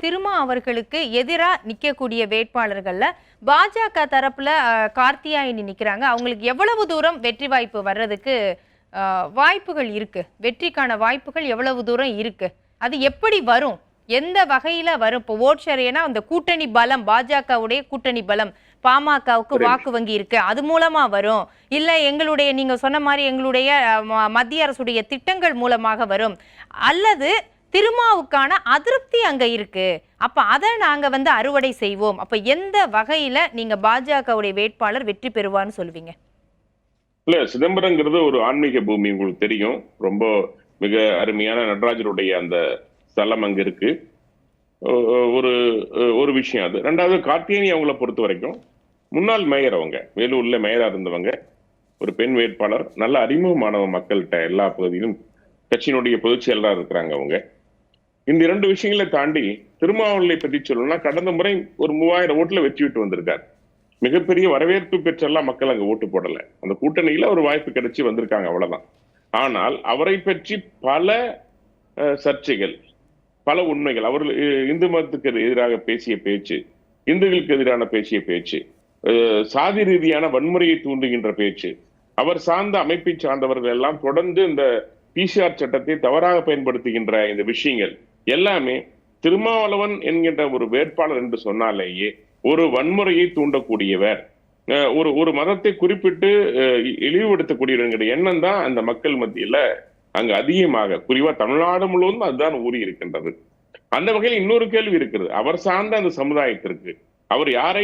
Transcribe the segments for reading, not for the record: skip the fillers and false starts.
திருமா அவர்களுக்கு எதிரா நிக்கக்கூடிய வேட்பாளர்கள்ல பாஜக தரப்புல கார்த்தியாயினி நிக்கிறாங்க. அவங்களுக்கு எவ்வளவு தூரம் வெற்றி வாய்ப்பு வர்றதுக்கு வாய்ப்புகள் இருக்கு? வெற்றிக்கான வாய்ப்புகள் எவ்வளவு தூரம் இருக்கு? அது எப்படி வரும்? எந்த வகையில வரும்? இப்போ ஓட் ஷேர், ஏன்னா அந்த கூட்டணி பலம், பாஜகவுடைய கூட்டணி பலம், பாமகவுக்கு வாக்கு வங்கி இருக்கு, அது மூலமா வரும், இல்ல எங்களுடைய நீங்க சொன்ன மாதிரி எங்களுடைய மத்திய அரசுடைய திட்டங்கள் மூலமாக வரும், அல்லது திருமாவுக்கான அதிருப்தி அங்க இருக்கு, அப்ப அதை நாங்க அறுவடை செய்வோம், அப்ப எந்த வகையில நீங்க பாஜகவுடைய வேட்பாளர் வெற்றி பெறுவான்னு சொல்லுவீங்க? இல்ல, சிதம்பரங்கிறது ஒரு ஆன்மீக பூமி, உங்களுக்கு தெரியும். ரொம்ப மிக அருமையான நடராஜருடைய அந்த ஸ்தலம் அங்க இருக்கு. ஒரு ஒரு விஷயம் அது. ரெண்டாவது, கார்த்தியாயினி அவங்கள பொறுத்த வரைக்கும் முன்னாள் மேயர், அவங்க வேலூர்ல மேயரா இருந்தவங்க, ஒரு பெண் வேட்பாளர், நல்ல அறிமுகமானவ மக்கள்கிட்ட எல்லா பகுதியிலும், கட்சியினுடைய பொதுச் செயலராக இருக்கிறாங்க அவங்க. இந்த இரண்டு விஷயங்களை தாண்டி திருமாவளவனை பற்றி சொல்லணும்னா, கடந்த முறை ஒரு 3000 ஓட்டுல வெற்றி விட்டு வந்திருக்காரு. மிகப்பெரிய வரவேற்பு பெற்றெல்லாம் மக்கள் அங்க ஓட்டு போடல. அந்த கூட்டணியில ஒரு வாய்ப்பு கிடைச்சி வந்திருக்காங்க, அவ்வளவுதான். ஆனால் அவரை பற்றி பல சர்ச்சைகள், பல உண்மைகள், அவர்கள் இந்து மதத்துக்கு எதிராக பேசிய பேச்சு, இந்துக்களுக்கு எதிரான பேசிய பேச்சு, சாதி ரீதியான வன்முறையை தூண்டுகின்ற பேச்சு, அவர் சார்ந்த அமைப்பை சார்ந்தவர்கள் எல்லாம் தொடர்ந்து இந்த பிசிஆர் சட்டத்தை தவறாக பயன்படுத்துகின்ற இந்த விஷயங்கள் எல்லாமே திருமாவளவன் என்கின்ற ஒரு வேட்பாளர் என்று சொன்னாலேயே ஒரு வன்முறையை தூண்டக்கூடியவர், ஒரு மதத்தை குறிப்பிட்டு இழிவுபடுத்தக்கூடிய எண்ணம் தான் அந்த மக்கள் மத்தியில அங்கு அதிகமாக, குறிப்பா தமிழ்நாடு முழுவதும் அதுதான் ஊறி இருக்கின்றது. அந்த வகையில் இன்னொரு கேள்வி இருக்கிறது. அவர் சார்ந்த அந்த சமுதாயத்திற்கு அவர் யாரை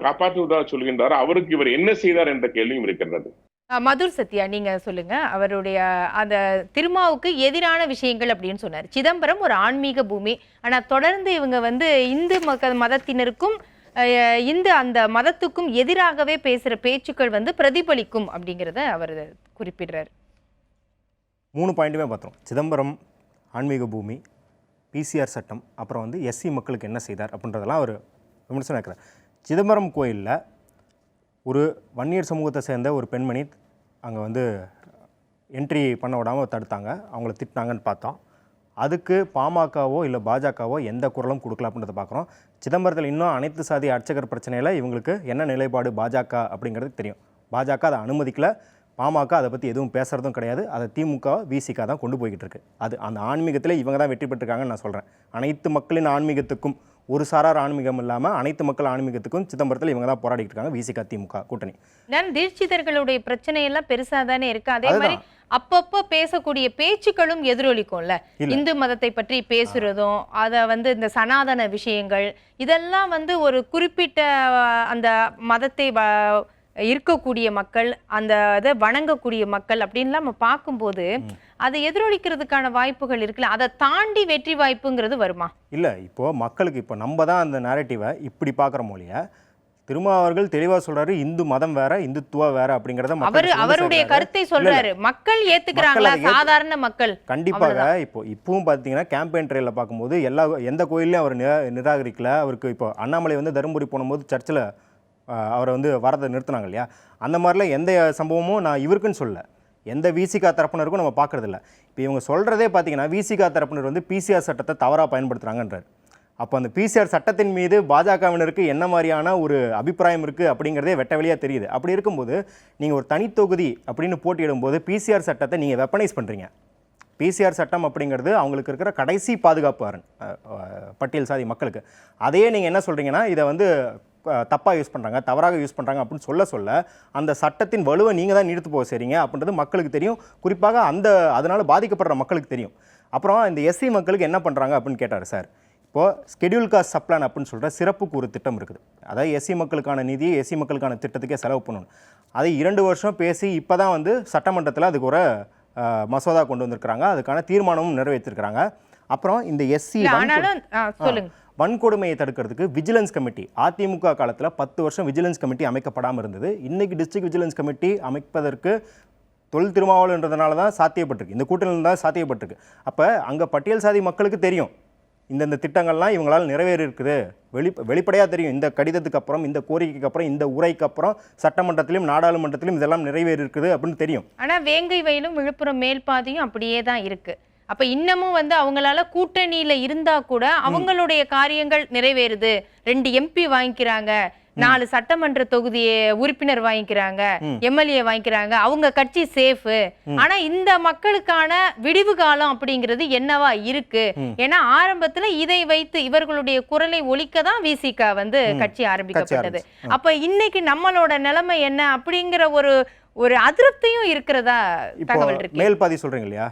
காப்பாற்றுவதாக சொல்கின்றாரோ அவருக்கு இவர் என்ன செய்தார் என்ற கேள்வியும் இருக்கின்றது. மதுர் சத்யா, நீங்க சொல்லுங்க. அவருடைய அந்த திருமாவுக்கு எதிரான விஷயங்கள் அப்படின்னு சொன்னார். சிதம்பரம் ஒரு ஆன்மீக பூமி, ஆனா தொடர்ந்து இவங்க இந்து மதத்தினருக்கும் அந்த மதத்துக்கும் எதிராகவே பேசுற பேச்சுக்கள் பிரதிபலிக்கும் அப்படிங்கிறத அவர் குறிப்பிடுறார். 3 பாயிண்ட்டுமே பார்த்தோம். சிதம்பரம் ஆன்மீக பூமி, பிசிஆர் சட்டம், அப்புறம் எஸ்சி மக்களுக்கு என்ன செய்தார் அப்படின்றதெல்லாம் அவர் விமர்சனம் இருக்கிறார். சிதம்பரம் கோயிலில் ஒரு வன்னியர் சமூகத்தை சேர்ந்த ஒரு பெண்மணி அங்கே என்ட்ரி பண்ண விடாமல் தடுத்தாங்க, அவங்கள திட்டினாங்கன்னு பார்த்தோம். அதுக்கு பாமகவோ இல்லை பாஜகவோ எந்த குரலும் கொடுக்கல அப்படின்றத பார்க்குறோம். சிதம்பரத்தில் இன்னும் அனைத்து சாதி அர்ச்சகர் பிரச்சனையில் இவங்களுக்கு என்ன நிலைப்பாடு பாஜக அப்படிங்கிறது தெரியும். பாஜக அதை அனுமதிக்கல, பாமக அதை பற்றி எதுவும் பேசுகிறதும் கிடையாது. அதை திமுக விசிக தான் கொண்டு போய்கிட்டு இருக்கு. அது அந்த ஆன்மீகத்தில் இவங்க தான் வெற்றி பெற்றிருக்காங்கன்னு நான் சொல்கிறேன். அனைத்து மக்களின் ஆன்மீகத்துக்கும், ஒரு சாரார் ஆன்மீகம் இல்லாமல் அனைத்து மக்கள் ஆன்மீகத்துக்கும் சிதம்பரத்தில் இவங்க தான் போராடிட்டு இருக்காங்க, விசிக திமுக கூட்டணி. தீட்சிதர்களுடைய பிரச்சனை எல்லாம் பெருசா தானே இருக்கு. அதே மாதிரி அப்பப்போ பேசக்கூடிய பேச்சுக்களும் எதிரொலிக்கும்ல. இந்து மதத்தை பற்றி பேசுறதும், அதை இந்த சனாதன விஷயங்கள், இதெல்லாம் ஒரு குறிப்பிட்ட அந்த மதத்தை இருக்கக்கூடிய மக்கள், அந்த இதை வணங்கக்கூடிய மக்கள் அப்படின்லாம் நம்ம பார்க்கும்போது அதை எதிரொலிக்கிறதுக்கான வாய்ப்புகள் இருக்குல்ல. அதை தாண்டி வெற்றி வாய்ப்புங்கிறது வருமா? இல்லை, இப்போ மக்களுக்கு இப்போ நம்ம தான் அந்த நேரட்டிவை இப்படி பார்க்குற மொழியை திருமாவர்கள் தெளிவா சொல்றாரு, இந்து மதம் வேற, இந்துத்துவா வேற அப்படிங்கறத அவருடைய கருத்தை சொல்றாரு. மக்கள் ஏத்துக்கிறாங்களா? சாதாரண மக்கள் கண்டிப்பாக. இப்பவும் பாத்தீங்கன்னா கேம்பெயின் ட்ரெயில பார்க்கும்போது எந்த கோயிலையும் அவர் நிராகரிக்கல. அவருக்கு இப்போ அண்ணாமலை தருமபுரி போனும்போது சர்ச்சில் அவரை வரதை நிறுத்தினாங்க இல்லையா, அந்த மாதிரிலாம் எந்த சம்பவமும் நான் இவருக்குன்னு சொல்ல, எந்த விசிகா தரப்பினருக்கும் நம்ம பார்க்கறதில்ல. இப்போ இவங்க சொல்றதே பார்த்தீங்கன்னா விசிகா தரப்பினர் பிசிஆர் சட்டத்தை தவறாக பயன்படுத்துறாங்கன்றார். அப்போ அந்த பிசிஆர் சட்டத்தின் மீது பாஜகவினருக்கு என்ன மாதிரியான ஒரு அபிப்பிராயம் இருக்குது அப்படிங்கிறதே வெட்ட வெளியாக தெரியுது. அப்படி இருக்கும்போது நீங்கள் ஒரு தனித்தொகுதி அப்படின்னு போட்டியிடும்போது பிசிஆர் சட்டத்தை நீங்கள் வெப்பனைஸ் பண்ணுறீங்க. பிசிஆர் சட்டம் அப்படிங்கிறது அவங்களுக்கு இருக்கிற கடைசி பாதுகாப்பு அரண் பட்டியல் சாதி மக்களுக்கு. அதையே நீங்கள் என்ன சொல்கிறீங்கன்னா இதை தப்பாக யூஸ் பண்ணுறாங்க, தவறாக யூஸ் பண்ணுறாங்க அப்படின்னு சொல்ல அந்த சட்டத்தின் வலுவை நீங்கள் தான் நீடித்து போக செய்கிறீங்க அப்படின்றது மக்களுக்கு தெரியும். குறிப்பாக அதனால் பாதிக்கப்படுற மக்களுக்கு தெரியும். அப்புறம் இந்த எஸ்சி மக்களுக்கு என்ன பண்ணுறாங்க அப்படின்னு கேட்டார் சார். இப்போது ஸ்கெடியூல் காஸ்ட் சப்ளான் அப்படின்னு சொல்கிற சிறப்புக்கு ஒரு திட்டம் இருக்குது. அதாவது எஸ்சி மக்களுக்கான நிதி, எஸ்சி மக்களுக்கான திட்டத்துக்கே செலவு பண்ணணும். அதை 2 வருஷம் பேசி இப்போ தான் சட்டமன்றத்தில் அதுக்கு ஒரு மசோதா கொண்டு வந்திருக்கிறாங்க. அதுக்கான தீர்மானமும் நிறைவேற்றிருக்கிறாங்க. அப்புறம் இந்த எஸ்சி வன்கொடுமையை தடுக்கிறதுக்கு விஜிலன்ஸ் கமிட்டி, அதிமுக காலத்தில் 10 வருஷம் விஜிலன்ஸ் கமிட்டி அமைக்கப்படாமல் இருந்தது. இன்றைக்கி டிஸ்ட்ரிக்ட் விஜிலன்ஸ் கமிட்டி அமைப்பதற்கு தொழில் திருமாவளவன்றதுனால தான் சாத்தியப்பட்டிருக்கு, இந்த கூட்டணியில் தான் சாத்தியப்பட்டிருக்கு. அப்போ அங்கே பட்டியல் சாதி மக்களுக்கு தெரியும் இந்த திட்டங்கள்லாம் இவங்களால் நிறைவேறி இருக்குது, வெளிப்படையாக தெரியும். இந்த கடிதத்துக்கு அப்புறம், இந்த கோரிக்கைக்கு அப்புறம், இந்த உரைக்கு அப்புறம் சட்டமன்றத்திலும் நாடாளுமன்றத்திலும் இதெல்லாம் நிறைவேறி இருக்குது அப்படின்னு தெரியும். ஆனால் வேங்கை வயலும் விழுப்புரம் மேல்பாதையும் அப்படியே தான் இருக்குது. அப்ப இன்னமும் வந்து அவங்களால கூட்டணியில இருந்தா கூட அவங்களுடைய காரியங்கள் நிறைவேறுது. 2 MP வாங்கிக்கிறாங்க, 4 சட்டமன்ற தொகுதி உறுப்பினர் வாங்கிக்கிறாங்க, MLA வாங்கிக்கிறாங்க, அவங்க கட்சி சேஃப். ஆனா இந்த மக்களுக்கான விடிவு காலம் அப்படிங்கிறது என்னவா இருக்கு? ஏன்னா ஆரம்பத்துல இதை வைத்து இவர்களுடைய குரலை ஒலிக்க தான் விசிக வந்து கட்சி ஆரம்பிக்கப்பட்டது. அப்ப இன்னைக்கு நம்மளோட நிலைமை என்ன அப்படிங்கிற ஒரு அதிருப்தியும் இருக்கிறதா தகவல் இருக்கு. மேல் பாதி சொல்றீங்க இல்லையா,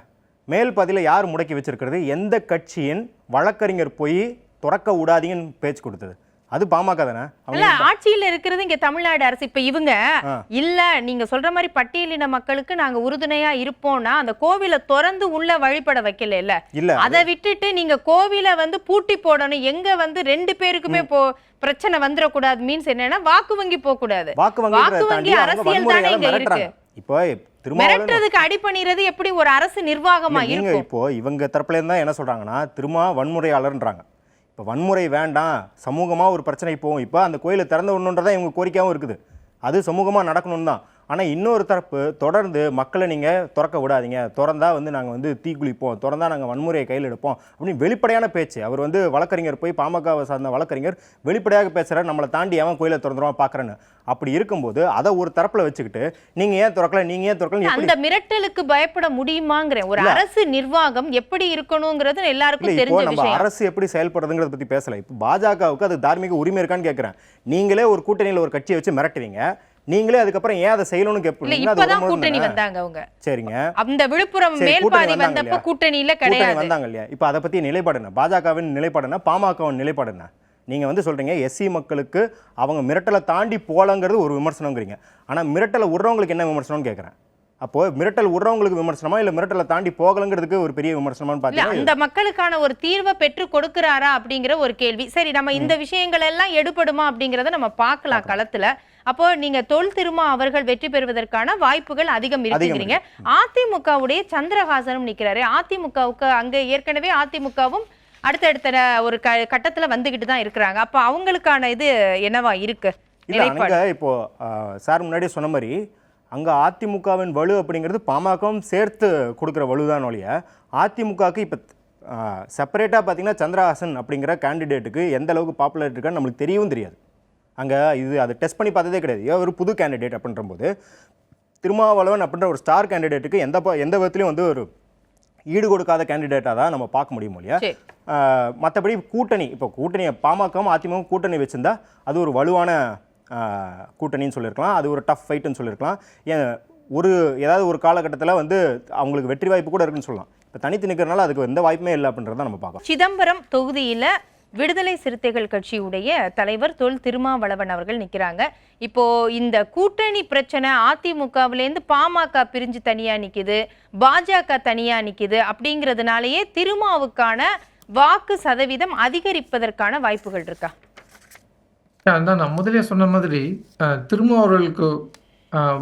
மேல் பாதியில யார் முடக்கி வச்சிருக்கிறது? எந்த கட்சியின் வழக்கறிஞர் போய் துறக்க விடாதீங்கன்னு பேச்சு கொடுத்தது? அது பாமக தானே. இல்ல, ஆட்சியில இருக்கிறது இங்க தமிழ்நாடு அரசு. இப்ப இவங்க இல்ல நீங்க சொல்ற மாதிரி பட்டியலின மக்களுக்கு நாங்க உறுதுணையா இருப்போம்னா அந்த கோவிலை திறந்து உள்ள வழிபட வைக்கல இல்ல, அதை விட்டுட்டு நீங்க கோவிலை வந்து பூட்டி போடணும். எங்க வந்து 2 பேருக்குமே பிரச்சனை வந்துடக்கூடாது. மீன்ஸ் என்னன்னா வாக்கு வங்கி போக கூடாது. வாக்கு வங்கி அரசியல் தானே இங்க இருக்கு. இப்போ மிரட்டுறதுக்கு அடிபணிறது எப்படி ஒரு அரசு நிர்வாகமா இருக்கும்? இப்போ இவங்க தரப்புல இருந்தா என்ன சொல்றாங்கன்னா திரும்ப வன்முறையாளர்ன்றாங்க. இப்போ வன்முறை வேண்டாம், சமூகமாக ஒரு பிரச்சனை போகும். இப்போ அந்த கோயிலை திறந்து விடணுன்றதான் இவங்க கோரிக்கையாகவும் இருக்குது. அது சமூகமாக நடக்கணும் தான். ஆனால் இன்னொரு தரப்பு தொடர்ந்து மக்களை நீங்கள் திறக்க விடாதீங்க, திறந்தா வந்து நாங்கள் வந்து தீக்குளிப்போம், திறந்தா நாங்கள் வன்முறையை கையில் எடுப்போம் அப்படின்னு வெளிப்படையான பேச்சு. அவர் வந்து வழக்கறிஞர் போய் பாமகவை சார்ந்த வழக்கறிஞர் வெளிப்படையாக பேசுகிறார், நம்மளை தாண்டி அவன் கோயிலை திறந்துருவான் பார்க்குறேன்னு. அப்படி இருக்கும்போது அதை ஒரு தரப்புல வச்சுக்கிட்டு நீங்க ஏன் திறக்கல, நீங்க ஏன் திறக்கல, அந்த மிரட்டலுக்கு பயப்பட முடியுமாங்கிற ஒரு அரசு நிர்வாகம் எப்படி இருக்கணுங்கிறது எல்லாருக்கும் தெரிஞ்ச விஷயம். நம்ம அரசு எப்படி செயல்படுறதுங்கிறத பத்தி பேசல. இப்போ பாஜகவுக்கு அது தார்மீக உரிமை இருக்கான்னு கேட்கிறேன். நீங்களே ஒரு கூட்டணியில் ஒரு கட்சியை வச்சு மிரட்டுவீங்க, நீங்களே அதுக்கப்புறம் ஏன் அதை செய்யணும்னு கேட்பீங்க. இப்பதான் கூட்டணி வந்தாங்க அவங்க. சரிங்க, அந்த விழுப்புரம் மேல்பாதி வந்தப்ப கூட்டணியில கிடையாது வந்தாங்க இல்லையா? இப்போ அதை பத்தி நிலைப்பாடு என்ன? பாஜகவின் நிலைப்பாடு என்ன? பாமகவின் நிலைப்பாடு என்ன? நீங்கள் வந்து சொல்கிறீங்க எஸ்சி மக்களுக்கு அவங்க மிரட்டலை தாண்டி போகலங்கிறது ஒரு விமர்சனங்கிறீங்க. ஆனால் மிரட்டலை விடுறவங்களுக்கு என்ன விமர்சனம்னு கேட்குறேன். அப்போது மிரட்டல் விடுறவங்களுக்கு விமர்சனமா இல்லை மிரட்டலை தாண்டி போகலங்கிறதுக்கு ஒரு பெரிய விமர்சனமானு பார்த்தீங்கன்னா அந்த மக்களுக்கான ஒரு தீர்வை பெற்று கொடுக்குறாரா அப்படிங்கிற ஒரு கேள்வி. சரி, நம்ம இந்த விஷயங்கள் எல்லாம் எடுபடுமா அப்படிங்கிறத நம்ம பார்க்கலாம் களத்தில். அப்போ நீங்க தொல் திருமா அவர்கள் வெற்றி பெறுவதற்கான வாய்ப்புகள் அதிகம் இருக்குங்கிறீங்க. அதிமுகவுடைய சந்திரஹாசனும் நிற்கிறாரு. அதிமுகவுக்கு அங்கே ஏற்கனவே அதிமுகவும் அடுத்தடுத்த ஒரு கட்டத்துல வந்துகிட்டு தான் இருக்கிறாங்க. அப்ப அவங்களுக்கான இது என்னவா இருக்கு? இப்போ சார் முன்னாடி சொன்ன மாதிரி அங்க அதிமுகவின் வலு அப்படிங்கிறது பாமகவும் சேர்த்து கொடுக்குற வலுதான் ஒழிய அதிமுகவுக்கு இப்போ செப்பரேட்டாக பார்த்தீங்கன்னா சந்திரஹாசன் அப்படிங்கிற கேண்டிடேட்டுக்கு எந்த அளவுக்கு பாப்புலர் இருக்கான்னு நம்மளுக்கு தெரியவும் தெரியாது. அங்கே அதை டெஸ்ட் பண்ணி பார்த்ததே கிடையாது. ஒரு புது கேண்டிடேட் அப்படின்ற போது திருமாவளவன் அப்படின்ற ஒரு ஸ்டார் கேண்டிடேட்டுக்கு எந்த விதத்துலையும் வந்து ஒரு ஈடு கொடுக்காத கேண்டிடேட்டாக தான் நம்ம பார்க்க முடியும் இல்லையா? மற்றபடி கூட்டணி, இப்போ கூட்டணியை பாமகவும் அதிமுகவும் கூட்டணி வச்சுருந்தா அது ஒரு வலுவான கூட்டணின்னு சொல்லியிருக்கலாம், அது ஒரு டஃப் ஃபைட்டுன்னு சொல்லியிருக்கலாம். ஏதாவது ஒரு காலகட்டத்தில் வந்து அவங்களுக்கு வெற்றி வாய்ப்பு கூட இருக்குன்னு சொல்லலாம். இப்போ தனித்து நிற்கிறனால அதுக்கு எந்த வாய்ப்புமே இல்லை அப்படின்றத நம்ம பார்க்கலாம். சிதம்பரம் தொகுதியில் விடுதலை சிறுத்தைகள் கட்சியுடைய தலைவர் தொல் திருமாவளவன் அவர்கள் நிற்கிறாங்க. இப்போ இந்த கூட்டணி பிரச்சனை அதிமுகவிலேருந்து பாமக பிரிஞ்சு தனியா நிக்குது, பாஜக தனியா நிக்குது அப்படிங்கிறதுனாலயே திருமாவுக்கான வாக்கு சதவீதம் அதிகரிப்பதற்கான வாய்ப்புகள் இருக்கா? அதான் நான் முதலே சொன்ன மாதிரி திருமாவளவர்களுக்கு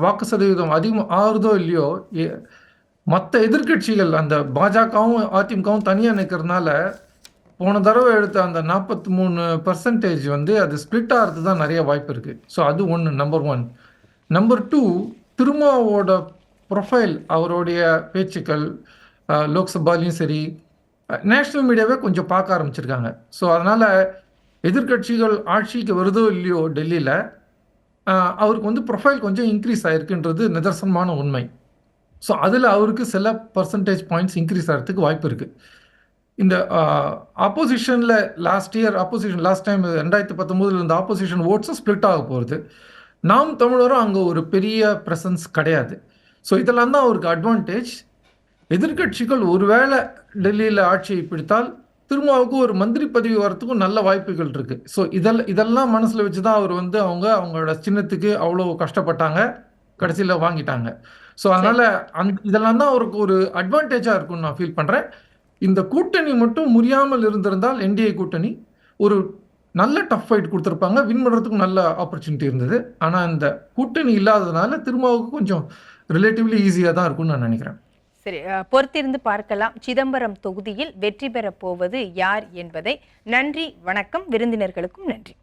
வாக்கு சதவீதம் அதிகம் ஆகுறதோ இல்லையோ, மற்ற எதிர்கட்சிகள் அந்த பாஜகவும் அதிமுகவும் தனியாக நிற்கிறதுனால போன தடவை எடுத்த அந்த 43% வந்து அது ஸ்பிளிட் ஆகிறது தான் நிறைய வாய்ப்பு இருக்குது. ஸோ அது ஒன்று, நம்பர் 1. நம்பர் 2, திருமாவோட ப்ரொஃபைல், அவருடைய பேச்சுக்கள் லோக்சபாலையும் சரி நேஷ்னல் மீடியாவே கொஞ்சம் பார்க்க ஆரம்பிச்சிருக்காங்க. ஸோ அதனால் எதிர்கட்சிகள் ஆட்சிக்கு வருதோ இல்லையோ டெல்லியில் அவருக்கு வந்து ப்ரொஃபைல் கொஞ்சம் இன்க்ரீஸ் ஆகிருக்குன்றது நிதர்சனமான உண்மை. ஸோ அதில் அவருக்கு சில பர்சன்டேஜ் பாயிண்ட்ஸ் இன்க்ரீஸ் ஆகிறதுக்கு வாய்ப்பு இருக்குது. இந்த ஆப்போசிஷனில் லாஸ்ட் டைம் 2019 இந்த ஆப்போசிஷன் ஓட்ஸும் ஸ்ப்ளிட் ஆக போகிறது. நாம் தமிழரும் அங்கே ஒரு பெரிய ப்ரெசன்ஸ் கிடையாது. ஸோ இதெல்லாம் தான் அவருக்கு அட்வான்டேஜ். எதிர்கட்சிகள் ஒருவேளை டெல்லியில் ஆட்சியை பிடித்தால் திருமாவுக்கு ஒரு மந்திரி பதவி வரத்துக்கும் நல்ல வாய்ப்புகள் இருக்குது. ஸோ இதெல்லாம் மனசில் வச்சு தான் அவர் வந்து அவங்களோட சின்னத்துக்கு அவ்வளோ கஷ்டப்பட்டாங்க, கடைசியில் வாங்கிட்டாங்க. ஸோ அதனால் இதெல்லாம் தான் அவருக்கு ஒரு அட்வான்டேஜாக இருக்கும்னு நான் ஃபீல் பண்ணுறேன். இந்த கூட்டணி மட்டும் முறியாமல் இருந்திருந்தால் என்டிஏ கூட்டணி ஒரு நல்ல டஃப் ஃபைட் கொடுத்துருப்பாங்க, வின் பண்ணுறதுக்கும் நல்ல ஆப்பர்ச்சுனிட்டி இருந்தது. ஆனால் இந்த கூட்டணி இல்லாததுனால திருமாவுக்கு கொஞ்சம் ரிலேட்டிவ்லி ஈஸியாக தான் இருக்கும்னு நான் நினைக்கிறேன். சரி, பொறுத்திருந்து பார்க்கலாம் சிதம்பரம் தொகுதியில் வெற்றி பெறப் போவது யார் என்பதை. நன்றி, வணக்கம். விருந்தினர்களுக்கும் நன்றி.